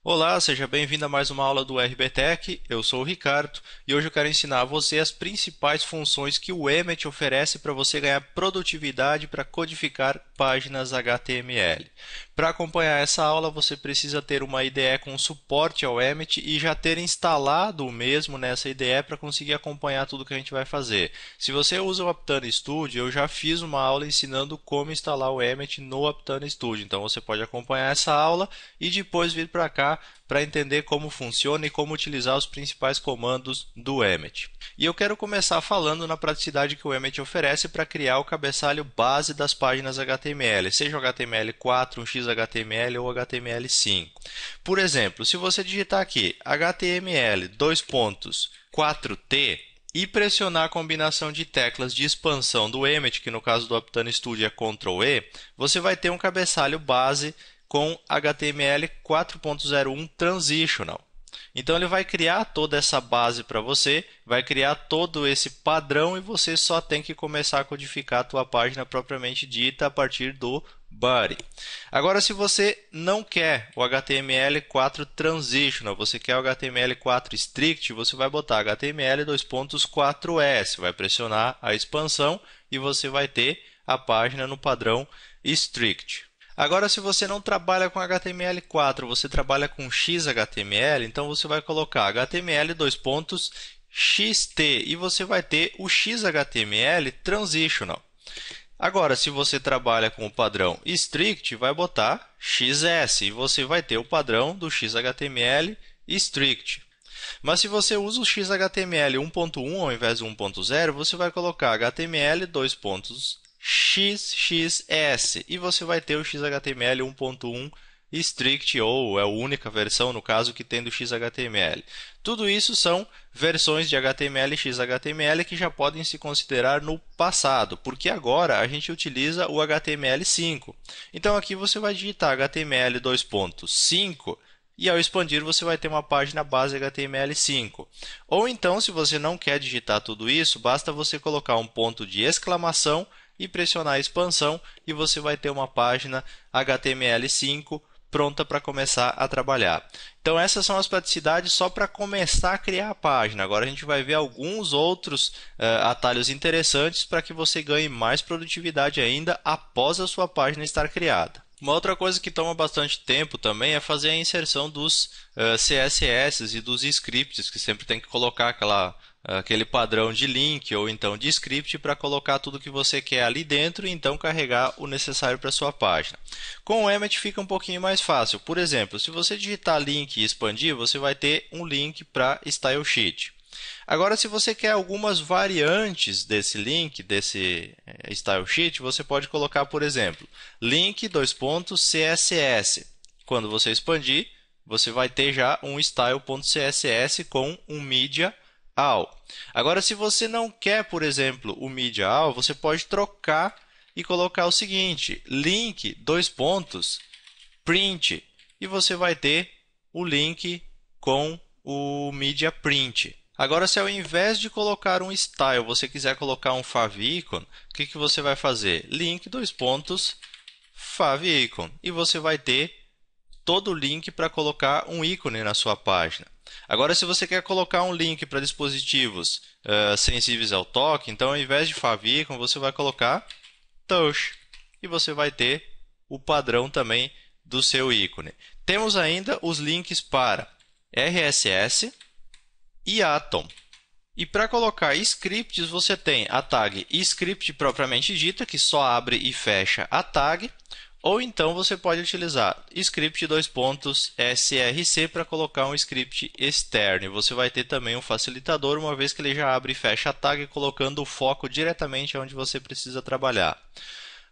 Olá, seja bem-vindo a mais uma aula do RBTech. Eu sou o Ricardo e hoje eu quero ensinar a você as principais funções que o Emmet oferece para você ganhar produtividade para codificar páginas HTML. Para acompanhar essa aula, você precisa ter uma IDE com suporte ao Emmet e já ter instalado o mesmo nessa IDE para conseguir acompanhar tudo que a gente vai fazer. Se você usa o Aptana Studio, eu já fiz uma aula ensinando como instalar o Emmet no Aptana Studio. Então você pode acompanhar essa aula e depois vir para cá para entender como funciona e como utilizar os principais comandos do Emmet. E eu quero começar falando na praticidade que o Emmet oferece para criar o cabeçalho base das páginas HTML, seja o HTML4, um XHTML ou HTML5. Por exemplo, se você digitar aqui HTML 4T e pressionar a combinação de teclas de expansão do Emmet, que no caso do Aptana Studio é Ctrl E, você vai ter um cabeçalho base com HTML 4.01 Transitional. Então ele vai criar toda essa base para você, vai criar todo esse padrão e você só tem que começar a codificar a tua página propriamente dita a partir do body. Agora, se você não quer o HTML4 Transitional, você quer o HTML4 Strict, você vai botar HTML 4S, vai pressionar a expansão e você vai ter a página no padrão Strict. Agora, se você não trabalha com HTML4, você trabalha com XHTML, então você vai colocar HTML:\xt e você vai ter o XHTML Transitional. Agora, se você trabalha com o padrão Strict, vai botar XS e você vai ter o padrão do XHTML Strict. Mas se você usa o XHTML 1.1 ao invés de 1.0, você vai colocar HTML XXS e você vai ter o XHTML 1.1 Strict, ou é a única versão, no caso, que tem do XHTML. Tudo isso são versões de HTML e XHTML que já podem se considerar no passado, porque agora a gente utiliza o HTML5. Então aqui você vai digitar HTML 2.5 e ao expandir você vai ter uma página base HTML5. Ou então, se você não quer digitar tudo isso, basta você colocar um ponto de exclamação e pressionar a expansão e você vai ter uma página HTML5 pronta para começar a trabalhar. Então essas são as praticidades só para começar a criar a página. Agora a gente vai ver alguns outros atalhos interessantes para que você ganhe mais produtividade ainda após a sua página estar criada. Uma outra coisa que toma bastante tempo também é fazer a inserção dos CSS e dos scripts, que sempre tem que colocar aquele padrão de link ou então de script para colocar tudo que você quer ali dentro e então carregar o necessário para a sua página. Com o Emmet fica um pouquinho mais fácil. Por exemplo, se você digitar link e expandir, você vai ter um link para Style Sheet. Agora, se você quer algumas variantes desse link, desse Style Sheet, você pode colocar, por exemplo, link:CSS. Quando você expandir, você vai ter já um style.css com um media all. Agora, se você não quer, por exemplo, o media all, você pode trocar e colocar o seguinte, link:print, e você vai ter o link com o media print. Agora, se ao invés de colocar um style, você quiser colocar um favicon, o que você vai fazer? Link:favicon. E você vai ter todo o link para colocar um ícone na sua página. Agora, se você quer colocar um link para dispositivos sensíveis ao toque, então ao invés de favicon, você vai colocar touch. E você vai ter o padrão também do seu ícone. Temos ainda os links para RSS e Atom. E para colocar scripts, você tem a tag script propriamente dita, que só abre e fecha a tag, ou então você pode utilizar script::src para colocar um script externo. E você vai ter também um facilitador, uma vez que ele já abre e fecha a tag, colocando o foco diretamente onde você precisa trabalhar.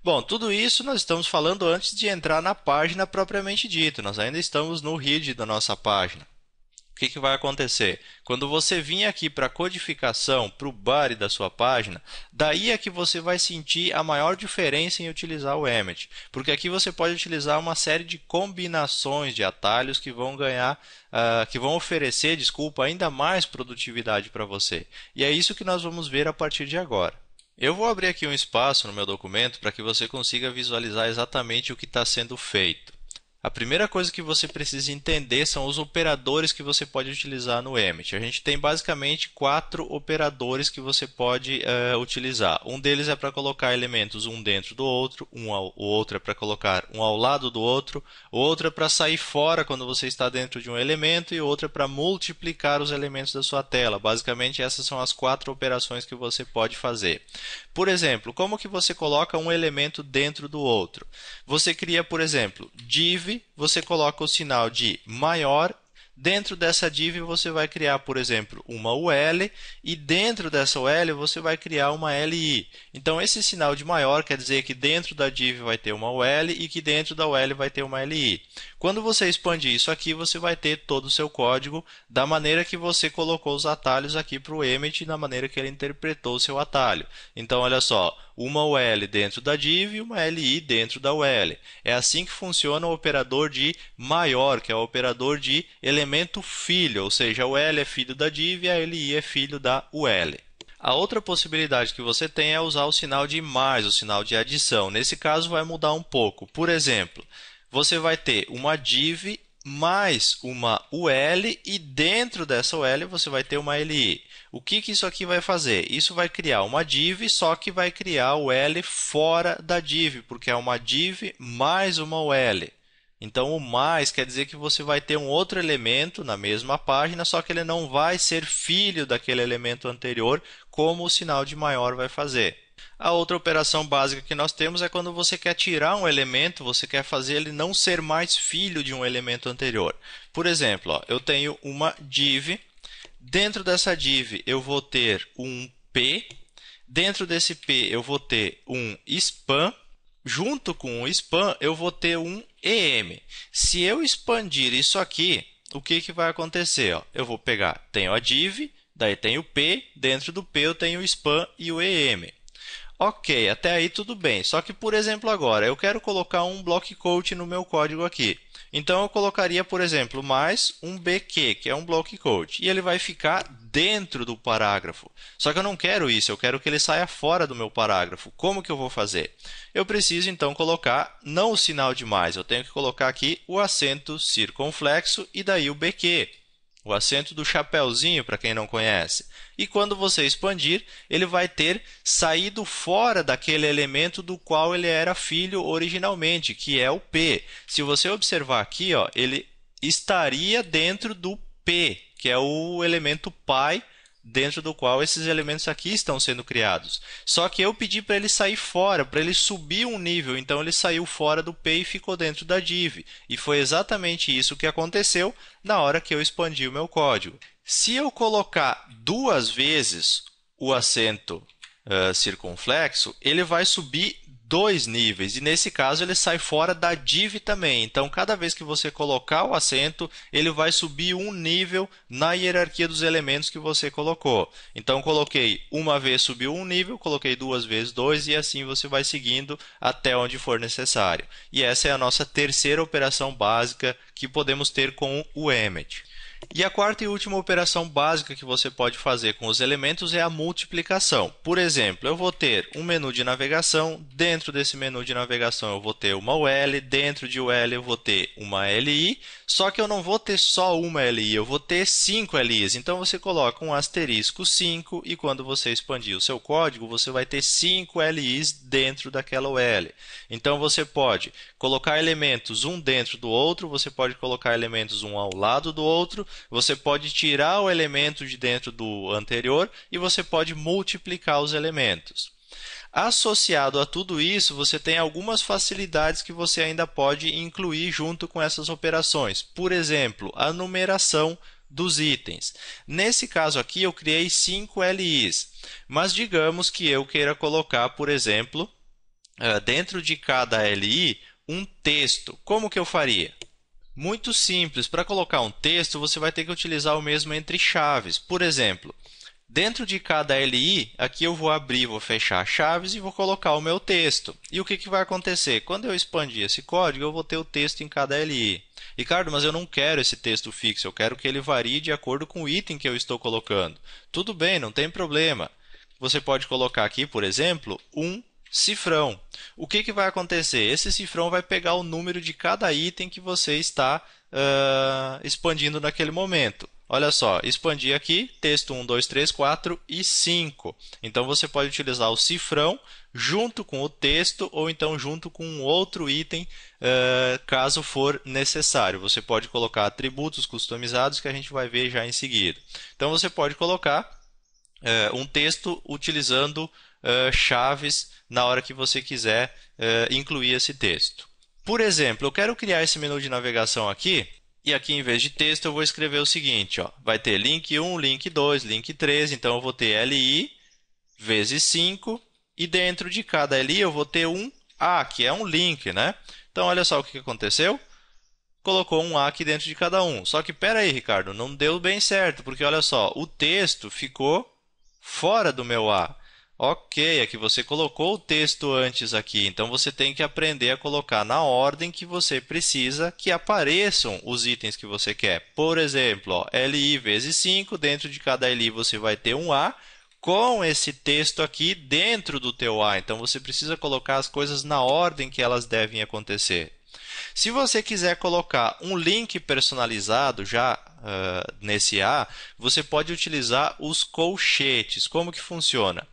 Bom, tudo isso nós estamos falando antes de entrar na página propriamente dita. Nós ainda estamos no head da nossa página. O que vai acontecer? Quando você vir aqui para a codificação, para o body da sua página, daí é que você vai sentir a maior diferença em utilizar o Emmet. Porque aqui você pode utilizar uma série de combinações de atalhos que vão oferecer, ainda mais produtividade para você. E é isso que nós vamos ver a partir de agora. Eu vou abrir aqui um espaço no meu documento para que você consiga visualizar exatamente o que está sendo feito. A primeira coisa que você precisa entender são os operadores que você pode utilizar no Emmet. A gente tem basicamente 4 operadores que você pode utilizar. Um deles é para colocar elementos um dentro do outro, o outro é para colocar um ao lado do outro, o outro é para sair fora quando você está dentro de um elemento e o outro é para multiplicar os elementos da sua tela. Basicamente, essas são as 4 operações que você pode fazer. Por exemplo, como que você coloca um elemento dentro do outro? Você cria, por exemplo, div, você coloca o sinal de maior. Dentro dessa div você vai criar, por exemplo, uma UL e dentro dessa UL você vai criar uma LI. Então, esse sinal de maior quer dizer que dentro da div vai ter uma UL e que dentro da UL vai ter uma LI. Quando você expandir isso aqui, você vai ter todo o seu código da maneira que você colocou os atalhos aqui para o Emmet e da maneira que ele interpretou o seu atalho. Então, olha só, uma UL dentro da div e uma LI dentro da UL. É assim que funciona o operador de maior, que é o operador de elemento filho, ou seja, a UL é filho da div e a LI é filho da UL. A outra possibilidade que você tem é usar o sinal de mais, o sinal de adição. Nesse caso vai mudar um pouco. Por exemplo, você vai ter uma div mais uma UL e dentro dessa UL você vai ter uma LI. O que isso aqui vai fazer? Isso vai criar uma div, só que vai criar o L fora da div, porque é uma div mais uma UL. Então, o mais quer dizer que você vai ter um outro elemento na mesma página, só que ele não vai ser filho daquele elemento anterior, como o sinal de maior vai fazer. A outra operação básica que nós temos é quando você quer tirar um elemento, você quer fazer ele não ser mais filho de um elemento anterior. Por exemplo, ó, eu tenho uma div. Dentro dessa div eu vou ter um P, dentro desse P eu vou ter um span, junto com o span eu vou ter um EM. Se eu expandir isso aqui, o que vai acontecer? Ó, eu vou pegar, tenho a div, daí tenho o P, dentro do P eu tenho o span e o EM. Ok, até aí tudo bem. Só que, por exemplo, agora eu quero colocar um block quote no meu código aqui. Então, eu colocaria, por exemplo, mais um BQ, que é um block quote. E ele vai ficar dentro do parágrafo. Só que eu não quero isso, eu quero que ele saia fora do meu parágrafo. Como que eu vou fazer? Eu preciso, então, colocar não o sinal de mais. Eu tenho que colocar aqui o acento circunflexo e daí o BQ. O acento do chapeuzinho, para quem não conhece. E quando você expandir, ele vai ter saído fora daquele elemento do qual ele era filho originalmente, que é o P. Se você observar aqui, ó, ele estaria dentro do P, que é o elemento pai, dentro do qual esses elementos aqui estão sendo criados. Só que eu pedi para ele sair fora, para ele subir um nível, então ele saiu fora do P e ficou dentro da div. E foi exatamente isso que aconteceu na hora que eu expandi o meu código. Se eu colocar 2 vezes o acento circunflexo, ele vai subir 2 níveis, e nesse caso ele sai fora da div também. Então, cada vez que você colocar o acento, ele vai subir um nível na hierarquia dos elementos que você colocou. Então, coloquei uma vez, subiu um nível, coloquei 2 vezes 2, e assim você vai seguindo até onde for necessário. E essa é a nossa terceira operação básica que podemos ter com o Emmet. E a quarta e última operação básica que você pode fazer com os elementos é a multiplicação. Por exemplo, eu vou ter um menu de navegação, dentro desse menu de navegação eu vou ter uma UL, dentro de UL eu vou ter uma LI, só que eu não vou ter só uma LI, eu vou ter 5 LIs. Então você coloca um asterisco 5 e quando você expandir o seu código, você vai ter 5 LIs dentro daquela UL. Então você pode colocar elementos um dentro do outro, você pode colocar elementos um ao lado do outro, você pode tirar o elemento de dentro do anterior e você pode multiplicar os elementos. Associado a tudo isso, você tem algumas facilidades que você ainda pode incluir junto com essas operações. Por exemplo, a numeração dos itens. Nesse caso aqui, eu criei 5 LIs, mas digamos que eu queira colocar, por exemplo, dentro de cada LI, um texto. Como que eu faria? Muito simples. Para colocar um texto, você vai ter que utilizar o mesmo entre chaves. Por exemplo, dentro de cada LI, aqui eu vou abrir, vou fechar chaves e vou colocar o meu texto. E o que vai acontecer? Quando eu expandir esse código, eu vou ter o texto em cada LI. Ricardo, mas eu não quero esse texto fixo, eu quero que ele varie de acordo com o item que eu estou colocando. Tudo bem, não tem problema. Você pode colocar aqui, por exemplo, um cifrão. O que vai acontecer? Esse cifrão vai pegar o número de cada item que você está expandindo naquele momento. Olha só, expandir aqui, texto 1, 2, 3, 4 e 5. Então, você pode utilizar o cifrão junto com o texto ou então junto com um outro item, caso for necessário. Você pode colocar atributos customizados que a gente vai ver já em seguida. Então, você pode colocar um texto utilizando chaves na hora que você quiser incluir esse texto. Por exemplo, eu quero criar esse menu de navegação aqui, e aqui em vez de texto eu vou escrever o seguinte, ó, vai ter link 1, link 2, link 3, então eu vou ter li vezes 5, e dentro de cada li eu vou ter um A, que é um link, né? Então, olha só o que aconteceu. Colocou um A aqui dentro de cada um. Só que, espera aí, Ricardo, não deu bem certo, porque olha só, o texto ficou fora do meu A. Ok, é que você colocou o texto antes aqui, então você tem que aprender a colocar na ordem que você precisa que apareçam os itens que você quer. Por exemplo, ó, li vezes 5, dentro de cada li você vai ter um A, com esse texto aqui dentro do teu A. Então, você precisa colocar as coisas na ordem que elas devem acontecer. Se você quiser colocar um link personalizado já nesse A, você pode utilizar os colchetes. Como que funciona?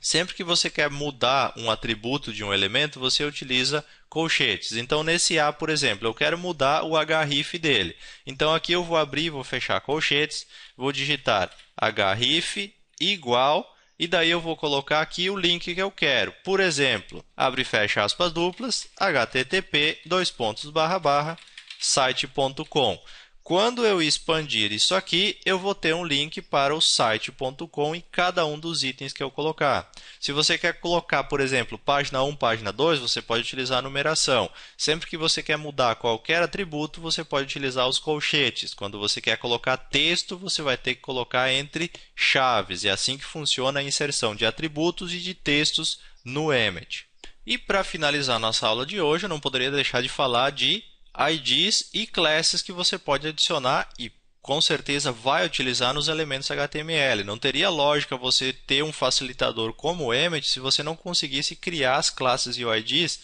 Sempre que você quer mudar um atributo de um elemento, você utiliza colchetes. Então, nesse A, por exemplo, eu quero mudar o href dele. Então, aqui eu vou abrir e vou fechar colchetes, vou digitar href igual, e daí eu vou colocar aqui o link que eu quero. Por exemplo, abre e fecha aspas duplas, http://site.com. Quando eu expandir isso aqui, eu vou ter um link para o site.com em cada um dos itens que eu colocar. Se você quer colocar, por exemplo, página 1, página 2, você pode utilizar a numeração. Sempre que você quer mudar qualquer atributo, você pode utilizar os colchetes. Quando você quer colocar texto, você vai ter que colocar entre chaves. É assim que funciona a inserção de atributos e de textos no Emmet. E para finalizar nossa aula de hoje, eu não poderia deixar de falar de IDs e classes que você pode adicionar e com certeza vai utilizar nos elementos HTML. Não teria lógica você ter um facilitador como o Emmet se você não conseguisse criar as classes e IDs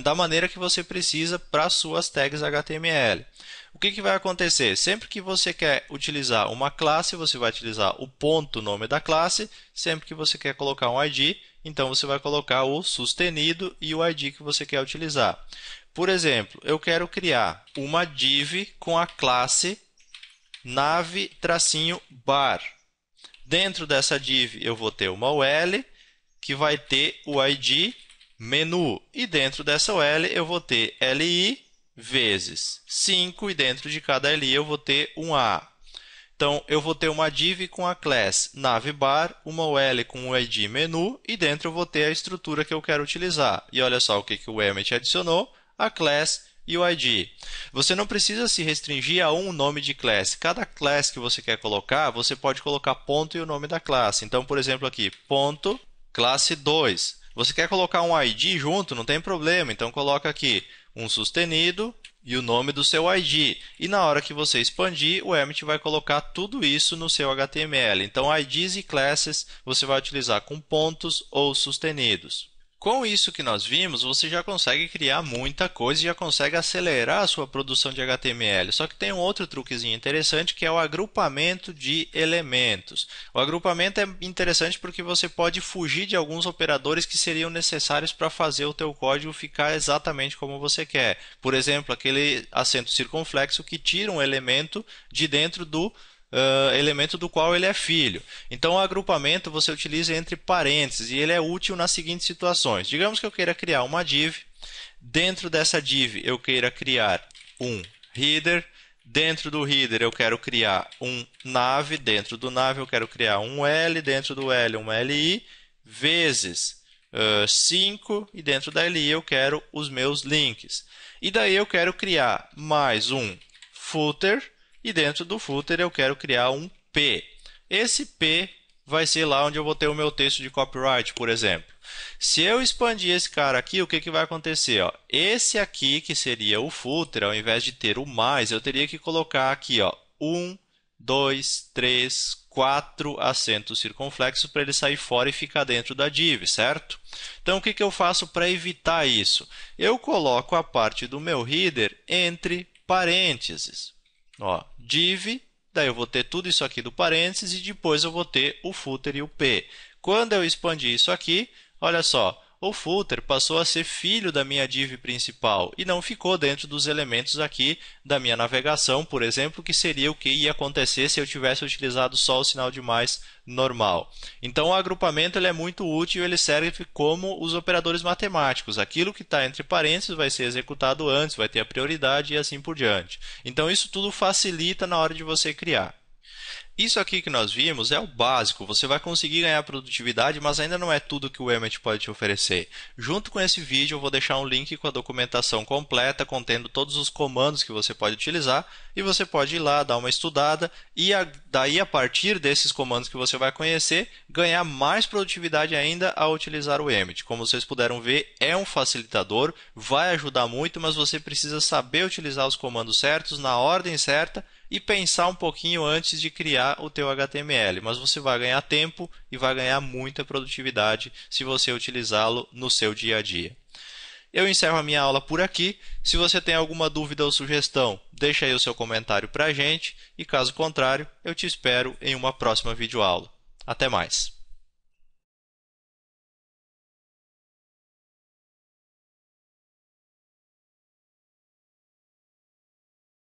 da maneira que você precisa para suas tags HTML. O que vai acontecer? Sempre que você quer utilizar uma classe, você vai utilizar o ponto nome da classe. Sempre que você quer colocar um ID, então você vai colocar o sustenido e o ID que você quer utilizar. Por exemplo, eu quero criar uma div com a classe nave-bar. Dentro dessa div eu vou ter uma UL que vai ter o ID menu. E dentro dessa UL eu vou ter li vezes 5 e dentro de cada li eu vou ter um A. Então, eu vou ter uma div com a class nave-bar, uma UL com o ID menu e dentro eu vou ter a estrutura que eu quero utilizar. E olha só o que o Emmet adicionou. A class e o ID. Você não precisa se restringir a um nome de class. Cada class que você quer colocar, você pode colocar ponto e o nome da classe. Então, por exemplo, aqui, ponto, classe 2. Você quer colocar um ID junto? Não tem problema. Então, coloca aqui um sustenido e o nome do seu ID. E na hora que você expandir, o Emmet vai colocar tudo isso no seu HTML. Então, IDs e classes você vai utilizar com pontos ou sustenidos. Com isso que nós vimos, você já consegue criar muita coisa e já consegue acelerar a sua produção de HTML. Só que tem um outro truquezinho interessante que é o agrupamento de elementos. O agrupamento é interessante porque você pode fugir de alguns operadores que seriam necessários para fazer o teu código ficar exatamente como você quer. Por exemplo, aquele acento circunflexo que tira um elemento de dentro do elemento do qual ele é filho. Então, o agrupamento você utiliza entre parênteses e ele é útil nas seguintes situações. Digamos que eu queira criar uma div. Dentro dessa div, eu queira criar um header. Dentro do header, eu quero criar um nave. Dentro do nave, eu quero criar um L. Dentro do L, um LI. Vezes 5. E dentro da LI, eu quero os meus links. E daí, eu quero criar mais um footer. E dentro do footer eu quero criar um P. Esse P vai ser lá onde eu vou ter o meu texto de copyright, por exemplo. Se eu expandir esse cara aqui, o que vai acontecer? Ó? Esse aqui, que seria o footer, ao invés de ter o mais, eu teria que colocar aqui ó, 1, 2, 3, 4 acentos circunflexos para ele sair fora e ficar dentro da div, certo? Então, o que eu faço para evitar isso? Eu coloco a parte do meu header entre parênteses. Ó, div, daí eu vou ter tudo isso aqui do parênteses e depois eu vou ter o footer e o p. Quando eu expandir isso aqui, olha só, o footer passou a ser filho da minha div principal e não ficou dentro dos elementos aqui da minha navegação, por exemplo, que seria o que ia acontecer se eu tivesse utilizado só o sinal de mais normal. Então, o agrupamento ele é muito útil, ele serve como os operadores matemáticos. Aquilo que está entre parênteses vai ser executado antes, vai ter a prioridade e assim por diante. Então, isso tudo facilita na hora de você criar. Isso aqui que nós vimos é o básico, você vai conseguir ganhar produtividade, mas ainda não é tudo que o Emmet pode te oferecer. Junto com esse vídeo eu vou deixar um link com a documentação completa, contendo todos os comandos que você pode utilizar, e você pode ir lá, dar uma estudada, e daí a partir desses comandos que você vai conhecer, ganhar mais produtividade ainda ao utilizar o Emmet. Como vocês puderam ver, é um facilitador, vai ajudar muito, mas você precisa saber utilizar os comandos certos, na ordem certa, e pensar um pouquinho antes de criar o teu HTML, mas você vai ganhar tempo e vai ganhar muita produtividade se você utilizá-lo no seu dia a dia. Eu encerro a minha aula por aqui. Se você tem alguma dúvida ou sugestão, deixa aí o seu comentário para a gente e caso contrário, eu te espero em uma próxima videoaula. Até mais!